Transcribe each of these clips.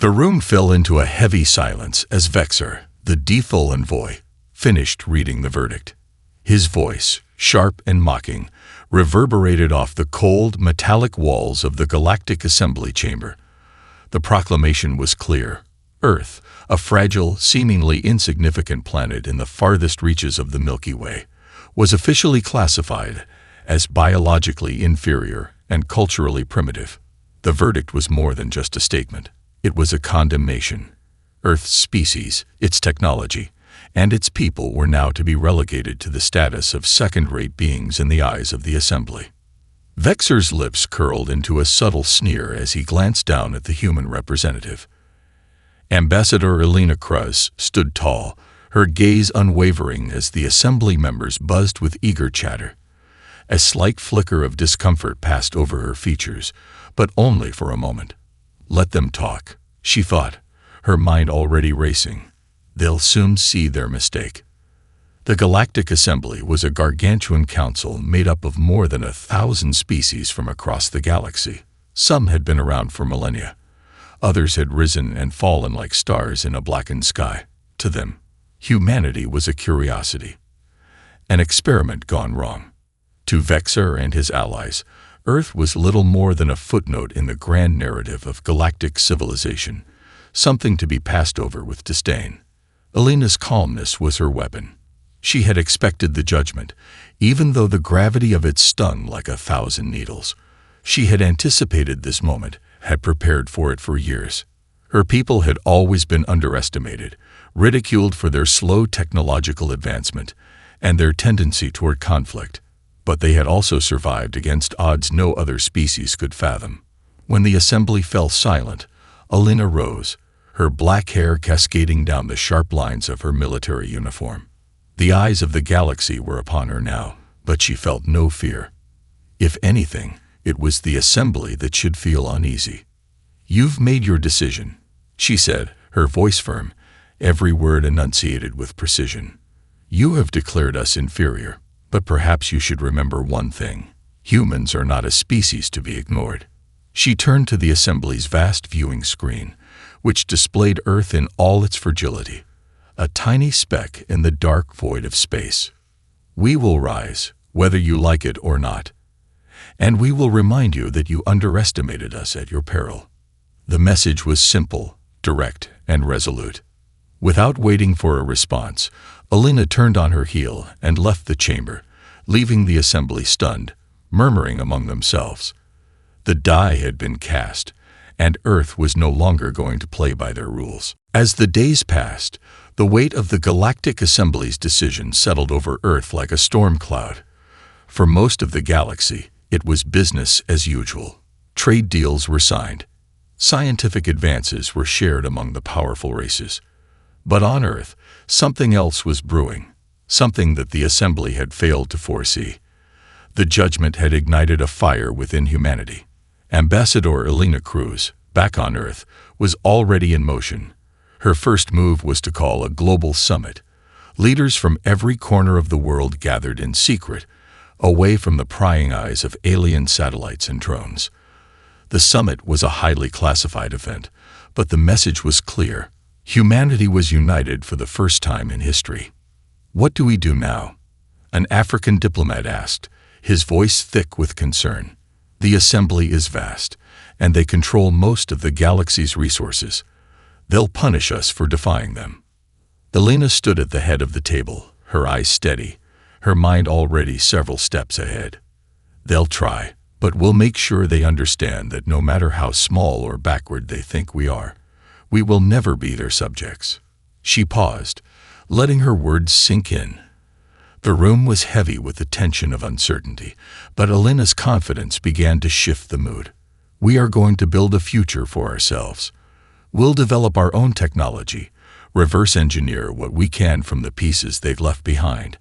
The room fell into a heavy silence as Vexer, the default envoy, finished reading the verdict. His voice, sharp and mocking, reverberated off the cold, metallic walls of the Galactic Assembly Chamber. The proclamation was clear. Earth, a fragile, seemingly insignificant planet in the farthest reaches of the Milky Way, was officially classified as biologically inferior and culturally primitive. The verdict was more than just a statement. It was a condemnation. Earth's species, its technology, and its people were now to be relegated to the status of second-rate beings in the eyes of the Assembly. Vexer's lips curled into a subtle sneer as he glanced down at the human representative. Ambassador Elena Cruz stood tall, her gaze unwavering as the Assembly members buzzed with eager chatter. A slight flicker of discomfort passed over her features, but only for a moment. Let them talk, she thought, her mind already racing. They'll soon see their mistake. The Galactic Assembly was a gargantuan council made up of more than 1,000 species from across the galaxy. Some had been around for millennia. Others had risen and fallen like stars in a blackened sky. To them, humanity was a curiosity, an experiment gone wrong. To Vexer and his allies, Earth was little more than a footnote in the grand narrative of galactic civilization, something to be passed over with disdain. Elena's calmness was her weapon. She had expected the judgment, even though the gravity of it stung like 1,000 needles. She had anticipated this moment, had prepared for it for years. Her people had always been underestimated, ridiculed for their slow technological advancement and their tendency toward conflict. But they had also survived against odds no other species could fathom. When the Assembly fell silent, Elena rose, her black hair cascading down the sharp lines of her military uniform. The eyes of the galaxy were upon her now, but she felt no fear. If anything, it was the Assembly that should feel uneasy. "You've made your decision," she said, her voice firm, every word enunciated with precision. "You have declared us inferior, but perhaps you should remember one thing. Humans are not a species to be ignored." She turned to the Assembly's vast viewing screen, which displayed Earth in all its fragility, a tiny speck in the dark void of space. "We will rise, whether you like it or not. And we will remind you that you underestimated us at your peril." The message was simple, direct, and resolute. Without waiting for a response, Elena turned on her heel and left the chamber, leaving the Assembly stunned, murmuring among themselves. The die had been cast, and Earth was no longer going to play by their rules. As the days passed, the weight of the Galactic Assembly's decision settled over Earth like a storm cloud. For most of the galaxy, it was business as usual. Trade deals were signed. Scientific advances were shared among the powerful races. But on Earth, something else was brewing, something that the Assembly had failed to foresee. The judgment had ignited a fire within humanity. Ambassador Elena Cruz, back on Earth, was already in motion. Her first move was to call a global summit. Leaders from every corner of the world gathered in secret, away from the prying eyes of alien satellites and drones. The summit was a highly classified event, but the message was clear. Humanity was united for the first time in history. "What do we do now?" an African diplomat asked, his voice thick with concern. "The Assembly is vast, and they control most of the galaxy's resources. They'll punish us for defying them." Elena stood at the head of the table, her eyes steady, her mind already several steps ahead. "They'll try, but we'll make sure they understand that no matter how small or backward they think we are, we will never be their subjects." She paused, letting her words sink in. The room was heavy with the tension of uncertainty, but Elena's confidence began to shift the mood. "We are going to build a future for ourselves. We'll develop our own technology, reverse engineer what we can from the pieces they've left behind,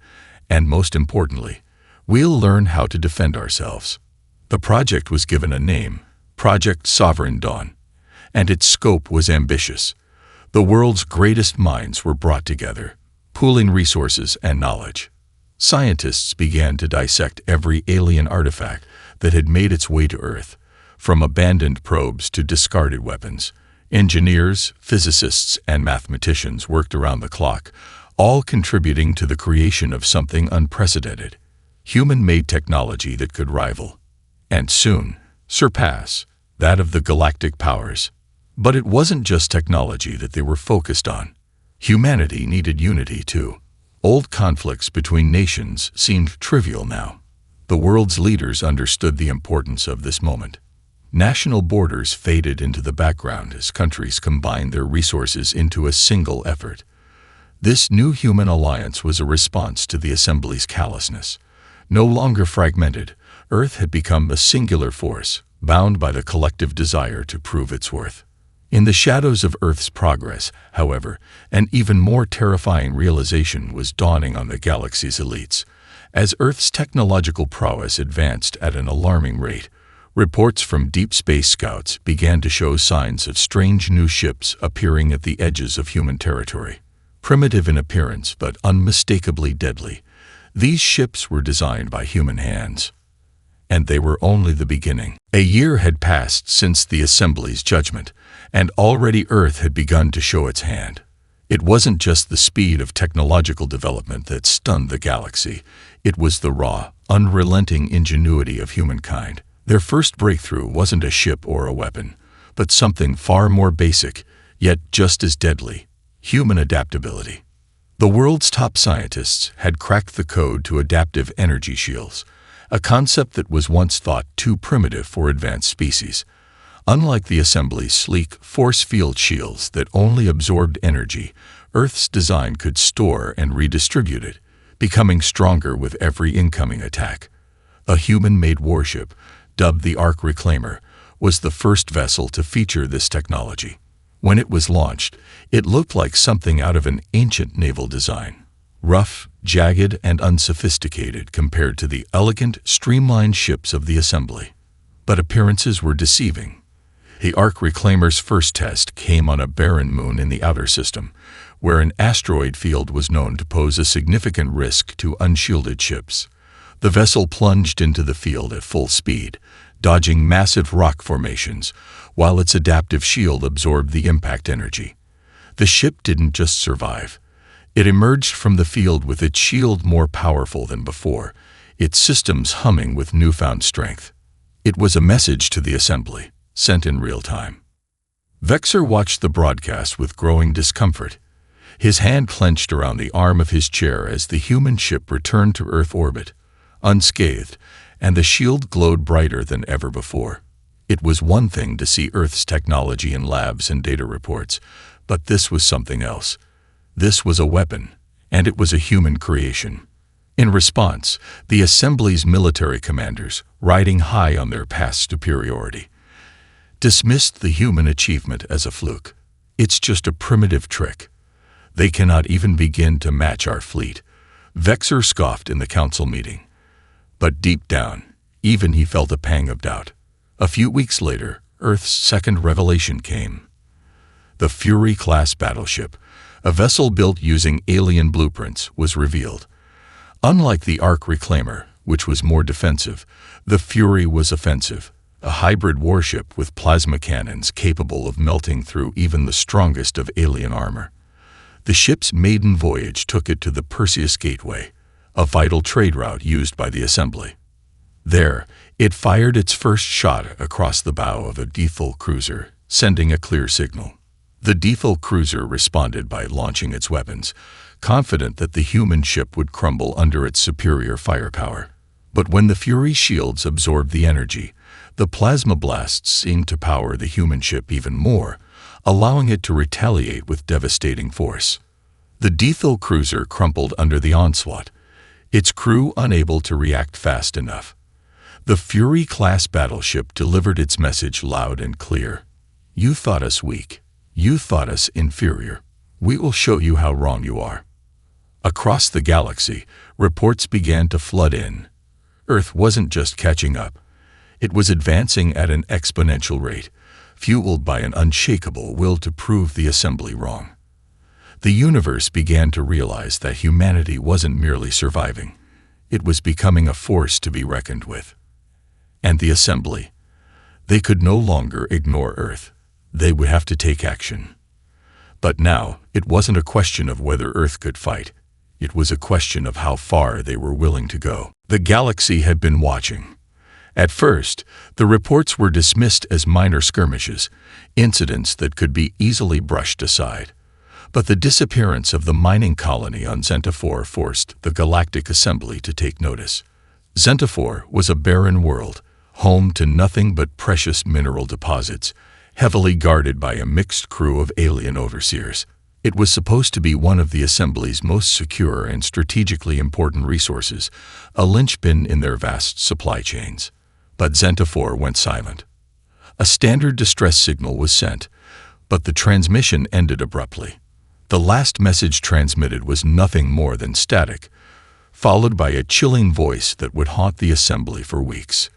and most importantly, we'll learn how to defend ourselves." The project was given a name, Project Sovereign Dawn, and its scope was ambitious. The world's greatest minds were brought together, pooling resources and knowledge. Scientists began to dissect every alien artifact that had made its way to Earth, from abandoned probes to discarded weapons, Engineers, physicists, and mathematicians worked around the clock, all contributing to the creation of something unprecedented, human-made technology that could rival, and soon surpass, that of the galactic powers. But it wasn't just technology that they were focused on. Humanity needed unity too. Old conflicts between nations seemed trivial now. The world's leaders understood the importance of this moment. National borders faded into the background as countries combined their resources into a single effort. This new human alliance was a response to the Assembly's callousness. No longer fragmented, Earth had become a singular force, bound by the collective desire to prove its worth. In the shadows of Earth's progress, however, an even more terrifying realization was dawning on the galaxy's elites. As Earth's technological prowess advanced at an alarming rate, reports from deep space scouts began to show signs of strange new ships appearing at the edges of human territory. Primitive in appearance but unmistakably deadly, these ships were designed by human hands. And they were only the beginning. A year had passed since the Assembly's judgment, and already Earth had begun to show its hand. It wasn't just the speed of technological development that stunned the galaxy. It was the raw, unrelenting ingenuity of humankind. Their first breakthrough wasn't a ship or a weapon, but something far more basic, yet just as deadly: human adaptability. The world's top scientists had cracked the code to adaptive energy shields, a concept that was once thought too primitive for advanced species. Unlike the Assembly's sleek, force field shields that only absorbed energy, Earth's design could store and redistribute it, becoming stronger with every incoming attack. A human-made warship, dubbed the Arc Reclaimer, was the first vessel to feature this technology. When it was launched, it looked like something out of an ancient naval design. Rough, jagged, and unsophisticated compared to the elegant, streamlined ships of the Assembly. But appearances were deceiving. The Arc Reclaimer's first test came on a barren moon in the outer system, where an asteroid field was known to pose a significant risk to unshielded ships. The vessel plunged into the field at full speed, dodging massive rock formations, while its adaptive shield absorbed the impact energy. The ship didn't just survive. It emerged from the field with its shield more powerful than before, its systems humming with newfound strength. It was a message to the Assembly, sent in real time. Vexor watched the broadcast with growing discomfort. His hand clenched around the arm of his chair as the human ship returned to Earth orbit, unscathed, and the shield glowed brighter than ever before. It was one thing to see Earth's technology in labs and data reports, but this was something else. This was a weapon, and it was a human creation. In response, the Assembly's military commanders, riding high on their past superiority, dismissed the human achievement as a fluke. It's just a primitive trick. They cannot even begin to match our fleet, Vexor scoffed in the council meeting. But deep down, even he felt a pang of doubt. A few weeks later, Earth's second revelation came. The Fury-class battleship, a vessel built using alien blueprints, was revealed. Unlike the Arc Reclaimer, which was more defensive, the Fury was offensive, a hybrid warship with plasma cannons capable of melting through even the strongest of alien armor. The ship's maiden voyage took it to the Perseus Gateway, a vital trade route used by the Assembly. There, it fired its first shot across the bow of a Lethal cruiser, sending a clear signal. The Lethal cruiser responded by launching its weapons, confident that the human ship would crumble under its superior firepower. But when the Fury shields absorbed the energy, the plasma blasts seemed to power the human ship even more, allowing it to retaliate with devastating force. The Lethal cruiser crumpled under the onslaught, its crew unable to react fast enough. The Fury-class battleship delivered its message loud and clear. You thought us weak. You thought us inferior. We will show you how wrong you are. Across the galaxy, reports began to flood in. Earth wasn't just catching up. It was advancing at an exponential rate, fueled by an unshakable will to prove the Assembly wrong. The universe began to realize that humanity wasn't merely surviving. It was becoming a force to be reckoned with. And the Assembly. They could no longer ignore Earth. They would have to take action. But now, it wasn't a question of whether Earth could fight. It was a question of how far they were willing to go. The galaxy had been watching. At first, the reports were dismissed as minor skirmishes, incidents that could be easily brushed aside. But the disappearance of the mining colony on Zentafor forced the Galactic Assembly to take notice. Zentafor was a barren world, home to nothing but precious mineral deposits, heavily guarded by a mixed crew of alien overseers. It was supposed to be one of the Assembly's most secure and strategically important resources, a linchpin in their vast supply chains. But Zentafor went silent. A standard distress signal was sent, but the transmission ended abruptly. The last message transmitted was nothing more than static, followed by a chilling voice that would haunt the Assembly for weeks.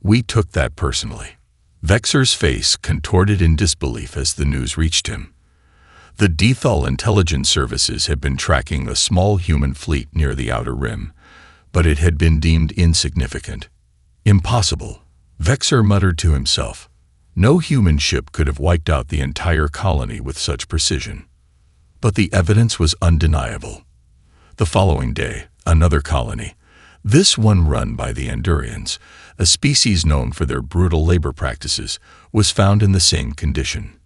We took that personally. Vexor's face contorted in disbelief as the news reached him. The Dethal intelligence services had been tracking a small human fleet near the Outer Rim, but it had been deemed insignificant. Impossible, Vexor muttered to himself. No human ship could have wiped out the entire colony with such precision. But the evidence was undeniable. The following day, another colony, this one run by the Andurians, a species known for their brutal labor practices, was found in the same condition.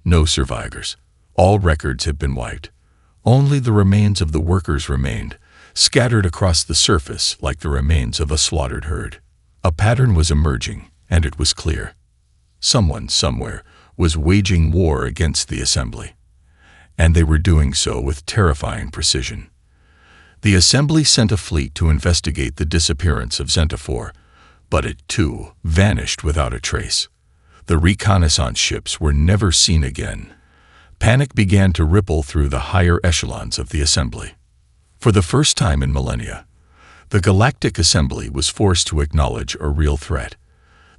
No survivors. All records had been wiped. Only the remains of the workers remained, scattered across the surface like the remains of a slaughtered herd. A pattern was emerging, and it was clear. Someone, somewhere, was waging war against the Assembly. And they were doing so with terrifying precision. The Assembly sent a fleet to investigate the disappearance of Zentafor, but it, too, vanished without a trace. The reconnaissance ships were never seen again. Panic began to ripple through the higher echelons of the Assembly. For the first time in millennia, the Galactic Assembly was forced to acknowledge a real threat.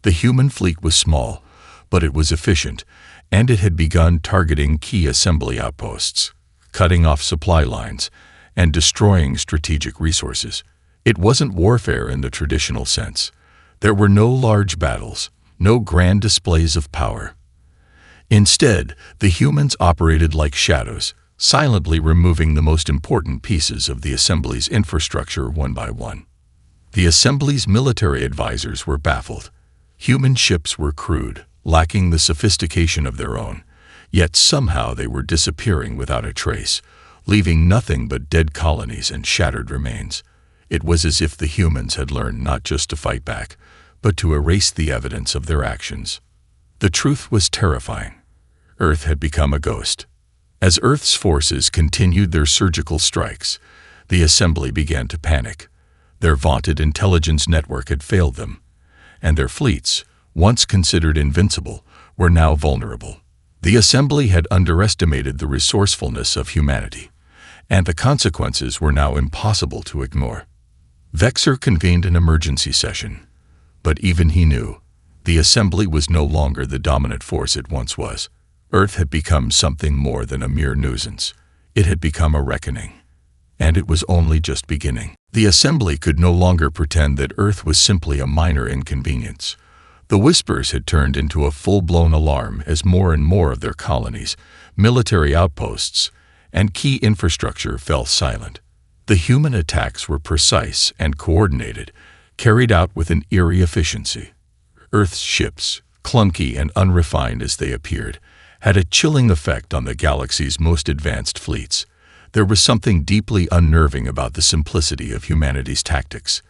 The human fleet was small, but it was efficient, and it had begun targeting key Assembly outposts, cutting off supply lines, and destroying strategic resources. It wasn't warfare in the traditional sense. There were no large battles, no grand displays of power. Instead, the humans operated like shadows, silently removing the most important pieces of the Assembly's infrastructure one by one. The Assembly's military advisors were baffled. Human ships were crude, lacking the sophistication of their own, yet somehow they were disappearing without a trace, leaving nothing but dead colonies and shattered remains. It was as if the humans had learned not just to fight back, but to erase the evidence of their actions. The truth was terrifying. Earth had become a ghost. As Earth's forces continued their surgical strikes, the Assembly began to panic. Their vaunted intelligence network had failed them, and their fleets, once considered invincible, were now vulnerable. The Assembly had underestimated the resourcefulness of humanity, and the consequences were now impossible to ignore. Vexor convened an emergency session, but even he knew the Assembly was no longer the dominant force it once was. Earth had become something more than a mere nuisance. It had become a reckoning. And it was only just beginning. The Assembly could no longer pretend that Earth was simply a minor inconvenience. The whispers had turned into a full-blown alarm as more and more of their colonies, military outposts, and key infrastructure fell silent. The human attacks were precise and coordinated, carried out with an eerie efficiency. Earth's ships, clunky and unrefined as they appeared, had a chilling effect on the galaxy's most advanced fleets. There was something deeply unnerving about the simplicity of humanity's tactics.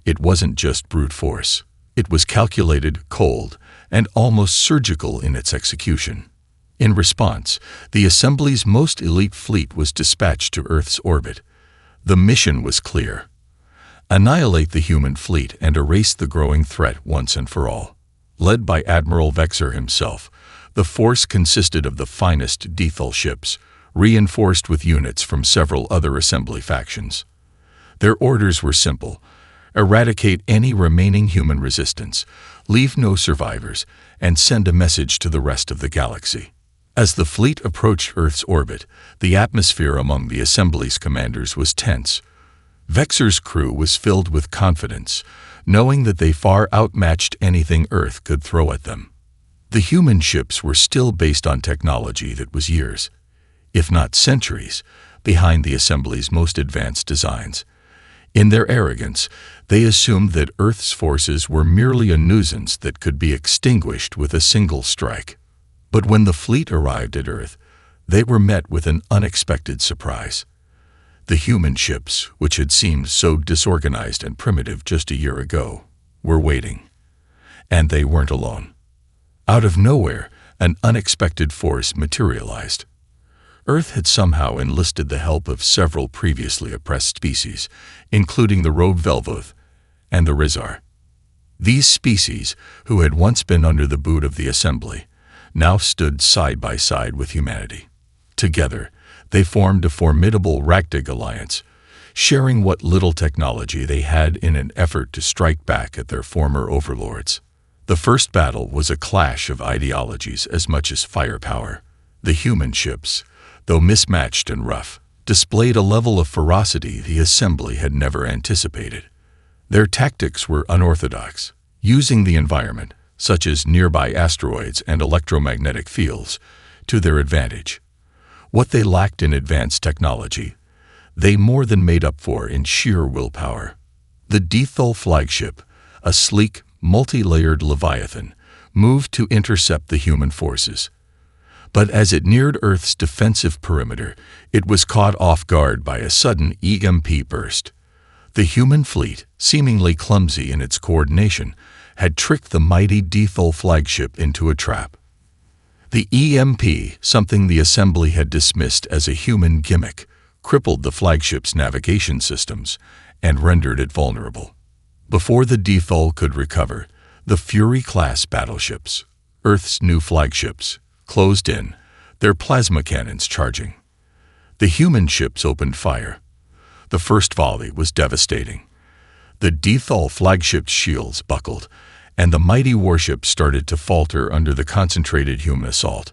It wasn't just brute force. It was calculated, cold, and almost surgical in its execution. In response, the Assembly's most elite fleet was dispatched to Earth's orbit. The mission was clear: annihilate the human fleet and erase the growing threat once and for all. Led by Admiral Vexor himself, the force consisted of the finest Dethal ships, reinforced with units from several other Assembly factions. Their orders were simple: eradicate any remaining human resistance, leave no survivors, and send a message to the rest of the galaxy. As the fleet approached Earth's orbit, the atmosphere among the Assembly's commanders was tense. Vexor's crew was filled with confidence, knowing that they far outmatched anything Earth could throw at them. The human ships were still based on technology that was years, if not centuries, behind the Assembly's most advanced designs. In their arrogance, they assumed that Earth's forces were merely a nuisance that could be extinguished with a single strike. But when the fleet arrived at Earth, they were met with an unexpected surprise. The human ships, which had seemed so disorganized and primitive just a year ago, were waiting. And they weren't alone. Out of nowhere, an unexpected force materialized. Earth had somehow enlisted the help of several previously oppressed species, including the rogue Velvoth and the Rizar. These species, who had once been under the boot of the Assembly, now stood side by side with humanity. Together, they formed a formidable Galactic alliance, sharing what little technology they had in an effort to strike back at their former overlords. The first battle was a clash of ideologies as much as firepower. The human ships, though mismatched and rough, displayed a level of ferocity the Assembly had never anticipated. Their tactics were unorthodox, using the environment, such as nearby asteroids and electromagnetic fields, to their advantage. What they lacked in advanced technology, they more than made up for in sheer willpower. The Dethul flagship, a sleek, multi-layered Leviathan, moved to intercept the human forces. But as it neared Earth's defensive perimeter, it was caught off guard by a sudden EMP burst. The human fleet, seemingly clumsy in its coordination, had tricked the mighty Dethul flagship into a trap. The EMP, something the Assembly had dismissed as a human gimmick, crippled the flagship's navigation systems and rendered it vulnerable. Before the Dethul could recover, the Fury-class battleships, Earth's new flagships, closed in, their plasma cannons charging. The human ships opened fire. The first volley was devastating. The Dethul flagship's shields buckled, and the mighty warship started to falter under the concentrated human assault.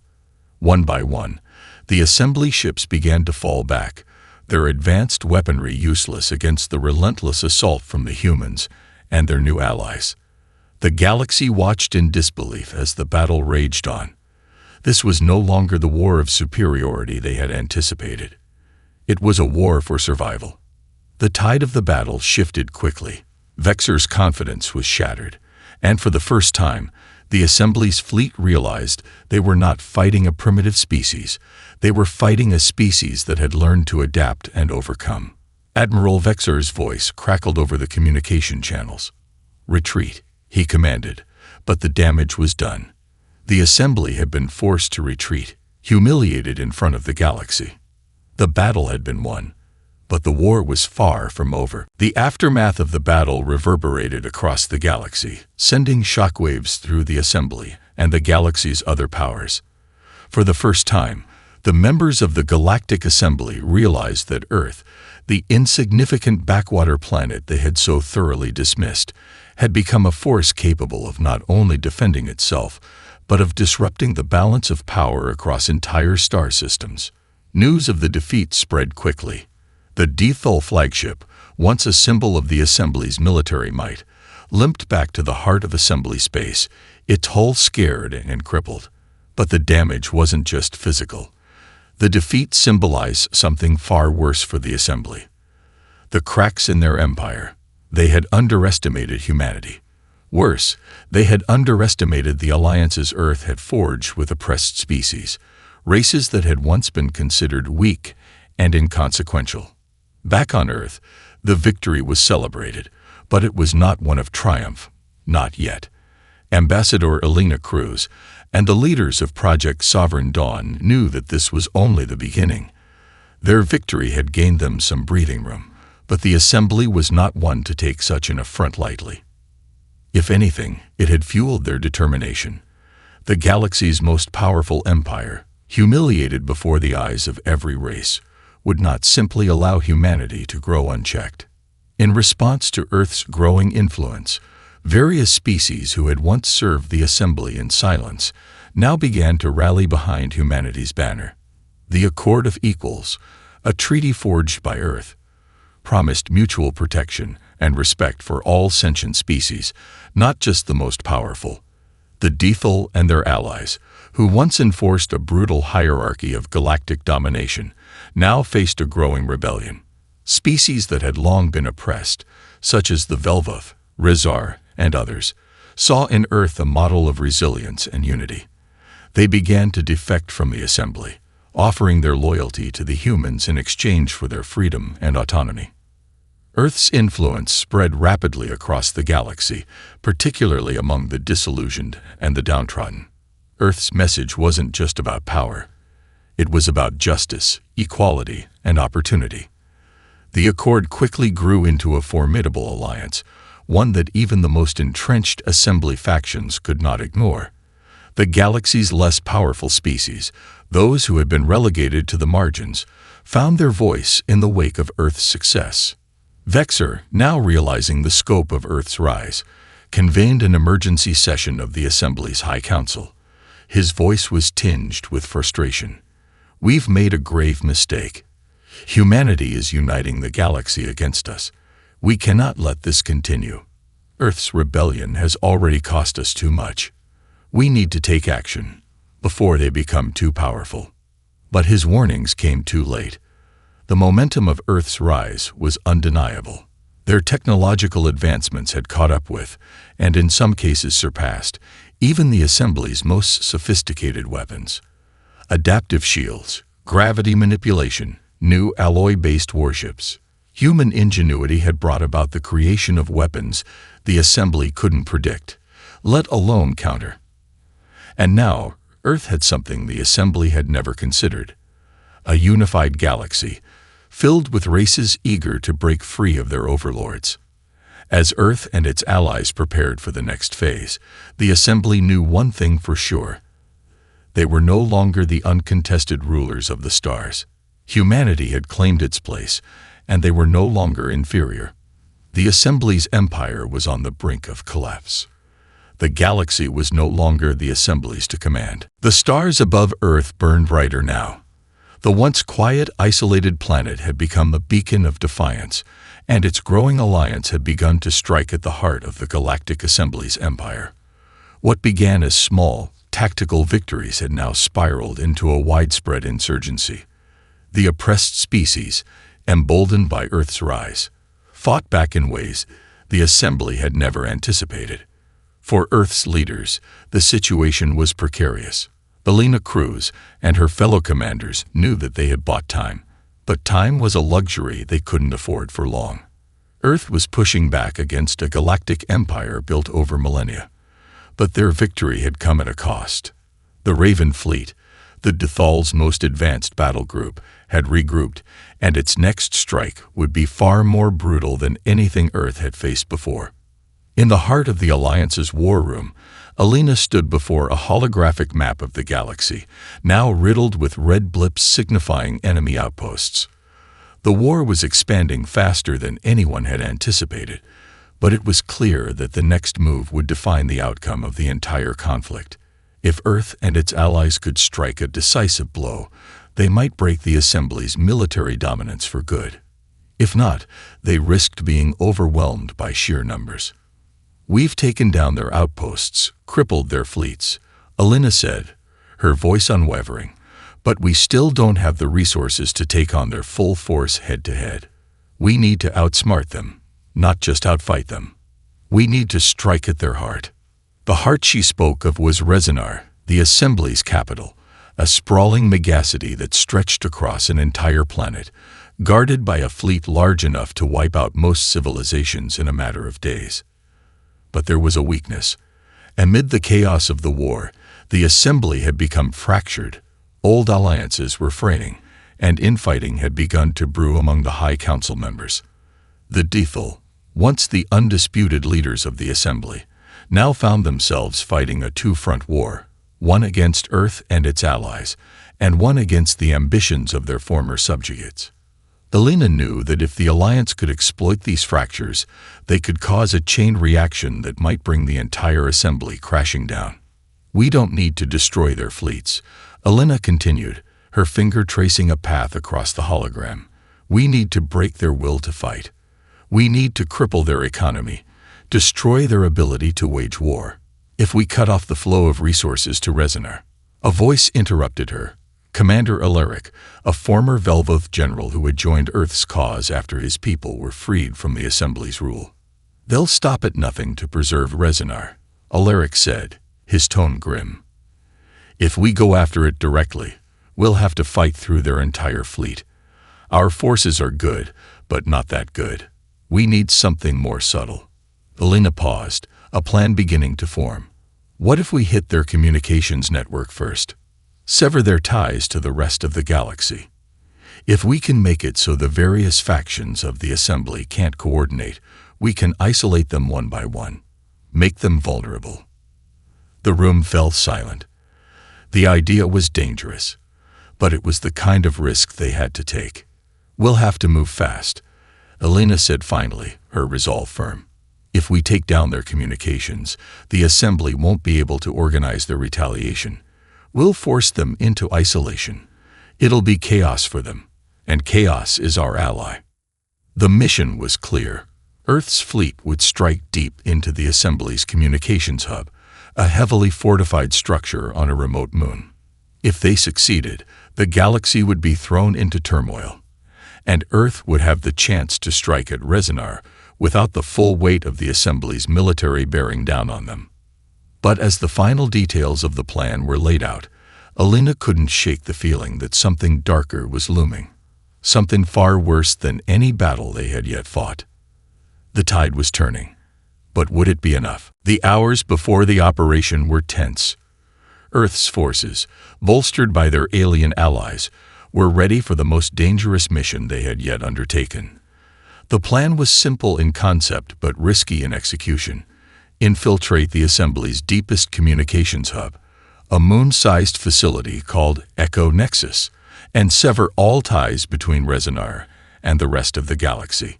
One by one, the Assembly ships began to fall back, their advanced weaponry useless against the relentless assault from the humans and their new allies. The galaxy watched in disbelief as the battle raged on. This was no longer the war of superiority they had anticipated. It was a war for survival. The tide of the battle shifted quickly. Vexor's confidence was shattered, and for the first time, the Assembly's fleet realized they were not fighting a primitive species. They were fighting a species that had learned to adapt and overcome. Admiral Vexor's voice crackled over the communication channels. "Retreat," he commanded, but the damage was done. The Assembly had been forced to retreat, humiliated in front of the galaxy. The battle had been won, but the war was far from over. The aftermath of the battle reverberated across the galaxy, sending shockwaves through the Assembly and the galaxy's other powers. For the first time, the members of the Galactic Assembly realized that Earth, the insignificant backwater planet they had so thoroughly dismissed, had become a force capable of not only defending itself, but of disrupting the balance of power across entire star systems. News of the defeat spread quickly. The Dethul flagship, once a symbol of the Assembly's military might, limped back to the heart of Assembly space, its hull scared and crippled. But the damage wasn't just physical. The defeat symbolized something far worse for the Assembly. The cracks in their empire. They had underestimated humanity. Worse, they had underestimated the alliances Earth had forged with oppressed species, races that had once been considered weak and inconsequential. Back on Earth, the victory was celebrated, but it was not one of triumph. Not yet. Ambassador Elena Cruz and the leaders of Project Sovereign Dawn knew that this was only the beginning. Their victory had gained them some breathing room, but the Assembly was not one to take such an affront lightly. If anything, it had fueled their determination. The galaxy's most powerful empire, humiliated before the eyes of every race, would not simply allow humanity to grow unchecked. In response to Earth's growing influence, various species who had once served the Assembly in silence now began to rally behind humanity's banner. The Accord of Equals, a treaty forged by Earth, promised mutual protection and respect for all sentient species, not just the most powerful. The Dethel and their allies, who once enforced a brutal hierarchy of galactic domination, now faced a growing rebellion. Species that had long been oppressed, such as the Velvuth, Rizar, and others, saw in Earth a model of resilience and unity. They began to defect from the assembly, offering their loyalty to the humans in exchange for their freedom and autonomy. Earth's influence spread rapidly across the galaxy, particularly among the disillusioned and the downtrodden. Earth's message wasn't just about power. It was about justice, equality, and opportunity. The Accord quickly grew into a formidable alliance, one that even the most entrenched assembly factions could not ignore. The galaxy's less powerful species, those who had been relegated to the margins, found their voice in the wake of Earth's success. Vexor, now realizing the scope of Earth's rise, convened an emergency session of the Assembly's High Council. His voice was tinged with frustration. "We've made a grave mistake. Humanity is uniting the galaxy against us. We cannot let this continue. Earth's rebellion has already cost us too much. We need to take action before they become too powerful." But his warnings came too late. The momentum of Earth's rise was undeniable. Their technological advancements had caught up with, and in some cases surpassed, even the Assembly's most sophisticated weapons. Adaptive shields, gravity manipulation, new alloy-based warships. Human ingenuity had brought about the creation of weapons the Assembly couldn't predict, let alone counter. And now, Earth had something the Assembly had never considered: a unified galaxy, filled with races eager to break free of their overlords. As Earth and its allies prepared for the next phase, the Assembly knew one thing for sure. They were no longer the uncontested rulers of the stars. Humanity had claimed its place, and they were no longer inferior. The Assembly's empire was on the brink of collapse. The galaxy was no longer the Assembly's to command. The stars above Earth burned brighter now. The once quiet, isolated planet had become a beacon of defiance, and its growing alliance had begun to strike at the heart of the Galactic Assembly's empire. What began as small, tactical victories had now spiraled into a widespread insurgency. The oppressed species, emboldened by Earth's rise, fought back in ways the Assembly had never anticipated. For Earth's leaders, the situation was precarious. Alina Cruz and her fellow commanders knew that they had bought time, but time was a luxury they couldn't afford for long. Earth was pushing back against a galactic empire built over millennia, but their victory had come at a cost. The Raven Fleet, the Dethal's most advanced battle group, had regrouped, and its next strike would be far more brutal than anything Earth had faced before. In the heart of the Alliance's war room, Alina stood before a holographic map of the galaxy, now riddled with red blips signifying enemy outposts. The war was expanding faster than anyone had anticipated, but it was clear that the next move would define the outcome of the entire conflict. If Earth and its allies could strike a decisive blow, they might break the Assembly's military dominance for good. If not, they risked being overwhelmed by sheer numbers. "We've taken down their outposts, crippled their fleets," Alina said, her voice unwavering, "but we still don't have the resources to take on their full force head-to-head. We need to outsmart them, not just outfight them. We need to strike at their heart." The heart she spoke of was Rezinar, the Assembly's capital, a sprawling megacity that stretched across an entire planet, guarded by a fleet large enough to wipe out most civilizations in a matter of days. But there was a weakness. Amid the chaos of the war, the Assembly had become fractured, old alliances were fraying, and infighting had begun to brew among the High Council members. The Dethel, once the undisputed leaders of the Assembly, now found themselves fighting a two-front war, one against Earth and its allies, and one against the ambitions of their former subjugates. Alina knew that if the Alliance could exploit these fractures, they could cause a chain reaction that might bring the entire Assembly crashing down. "We don't need to destroy their fleets," Alina continued, her finger tracing a path across the hologram. "We need to break their will to fight. We need to cripple their economy, destroy their ability to wage war. If we cut off the flow of resources to Rezinar. A voice interrupted her. Commander Alaric, a former Velvoth general who had joined Earth's cause after his people were freed from the Assembly's rule. They'll stop at nothing to preserve Rezinar, Alaric said, his tone grim. If we go after it directly, we'll have to fight through their entire fleet. Our forces are good, but not that good. We need something more subtle. Alina paused, a plan beginning to form. What if we hit their communications network first? Sever their ties to the rest of the galaxy. If we can make it so the various factions of the Assembly can't coordinate, we can isolate them one by one, make them vulnerable. The room fell silent. The idea was dangerous, but it was the kind of risk they had to take. We'll have to move fast, Alina said finally, her resolve firm. If we take down their communications, the Assembly won't be able to organize their retaliation. We'll force them into isolation. It'll be chaos for them, and chaos is our ally. The mission was clear. Earth's fleet would strike deep into the Assembly's communications hub, a heavily fortified structure on a remote moon. If they succeeded, the galaxy would be thrown into turmoil, and Earth would have the chance to strike at Rezinar without the full weight of the Assembly's military bearing down on them. But as the final details of the plan were laid out, Alina couldn't shake the feeling that something darker was looming, something far worse than any battle they had yet fought. The tide was turning, but would it be enough? The hours before the operation were tense. Earth's forces, bolstered by their alien allies, were ready for the most dangerous mission they had yet undertaken. The plan was simple in concept but risky in execution. Infiltrate the Assembly's deepest communications hub, a moon-sized facility called Echo Nexus, and sever all ties between Rezinar and the rest of the galaxy.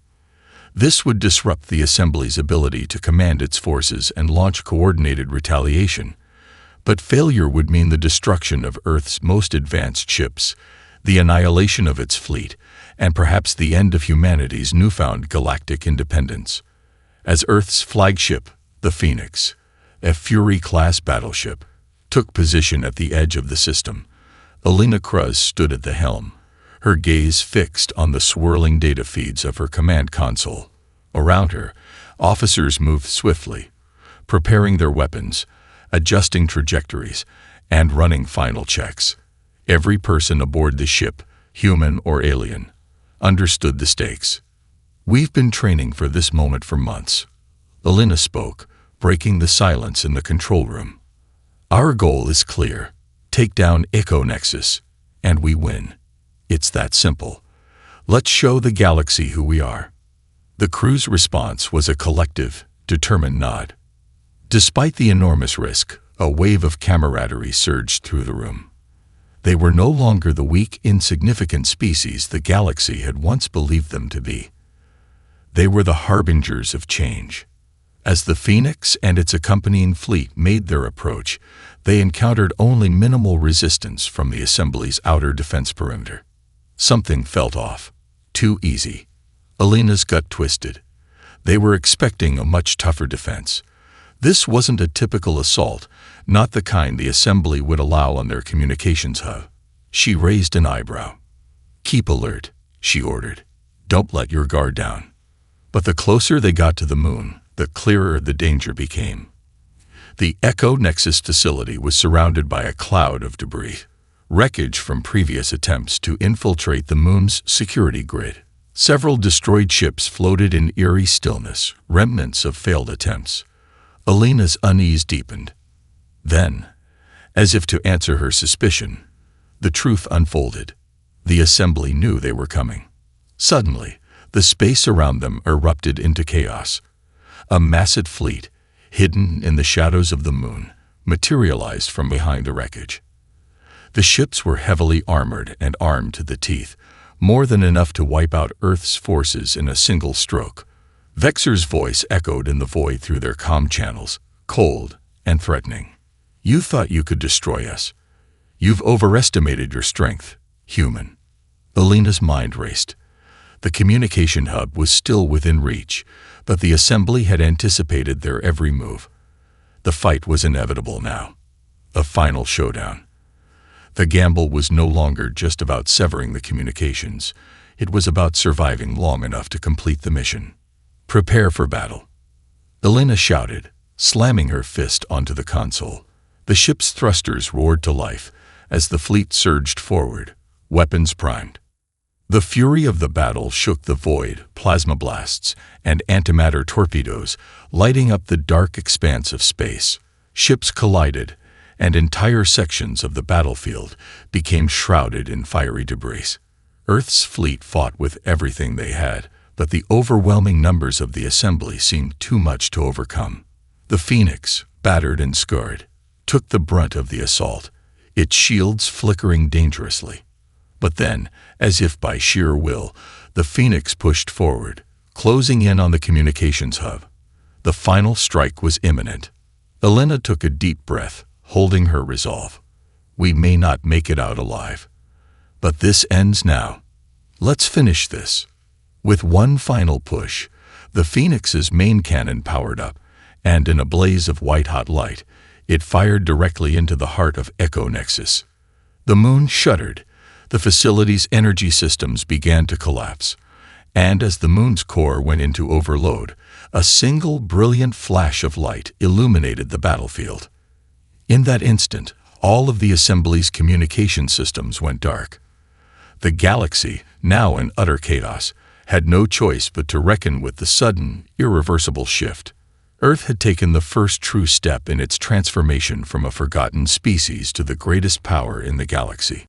This would disrupt the Assembly's ability to command its forces and launch coordinated retaliation. But failure would mean the destruction of Earth's most advanced ships, the annihilation of its fleet, and perhaps the end of humanity's newfound galactic independence. As Earth's flagship, the Phoenix, a Fury-class battleship, took position at the edge of the system, Alina Kruz stood at the helm, her gaze fixed on the swirling data feeds of her command console. Around her, officers moved swiftly, preparing their weapons, adjusting trajectories, and running final checks. Every person aboard the ship, human or alien, understood the stakes. We've been training for this moment for months. Alina spoke, breaking the silence in the control room. Our goal is clear. Take down Echo Nexus, and we win. It's that simple. Let's show the galaxy who we are. The crew's response was a collective, determined nod. Despite the enormous risk, a wave of camaraderie surged through the room. They were no longer the weak, insignificant species the galaxy had once believed them to be. They were the harbingers of change. As the Phoenix and its accompanying fleet made their approach, they encountered only minimal resistance from the Assembly's outer defense perimeter. Something felt off. Too easy. Alina's gut twisted. They were expecting a much tougher defense. This wasn't a typical assault, not the kind the Assembly would allow on their communications hub. She raised an eyebrow. Keep alert, she ordered. Don't let your guard down. But the closer they got to the moon, the clearer the danger became. The Echo Nexus facility was surrounded by a cloud of debris, wreckage from previous attempts to infiltrate the moon's security grid. Several destroyed ships floated in eerie stillness, remnants of failed attempts. Alina's unease deepened. Then, as if to answer her suspicion, the truth unfolded. The Assembly knew they were coming. Suddenly, the space around them erupted into chaos. A massive fleet, hidden in the shadows of the moon, materialized from behind the wreckage. The ships were heavily armored and armed to the teeth, more than enough to wipe out Earth's forces in a single stroke. Vexor's voice echoed in the void through their comm channels, cold and threatening. You thought you could destroy us. You've overestimated your strength, human. Alina's mind raced. The communication hub was still within reach, but the Assembly had anticipated their every move. The fight was inevitable now. A final showdown. The gamble was no longer just about severing the communications. It was about surviving long enough to complete the mission. Prepare for battle, Elena shouted, slamming her fist onto the console. The ship's thrusters roared to life as the fleet surged forward, weapons primed. The fury of the battle shook the void, plasma blasts, and antimatter torpedoes, lighting up the dark expanse of space. Ships collided, and entire sections of the battlefield became shrouded in fiery debris. Earth's fleet fought with everything they had, but the overwhelming numbers of the assembly seemed too much to overcome. The Phoenix, battered and scarred, took the brunt of the assault, its shields flickering dangerously. But then, as if by sheer will, the Phoenix pushed forward, closing in on the communications hub. The final strike was imminent. Elena took a deep breath, holding her resolve. We may not make it out alive, but this ends now. Let's finish this. With one final push, the Phoenix's main cannon powered up, and in a blaze of white-hot light, it fired directly into the heart of Echo Nexus. The moon shuddered. The facility's energy systems began to collapse, and as the moon's core went into overload, a single brilliant flash of light illuminated the battlefield. In that instant, all of the assembly's communication systems went dark. The galaxy, now in utter chaos, had no choice but to reckon with the sudden, irreversible shift. Earth had taken the first true step in its transformation from a forgotten species to the greatest power in the galaxy.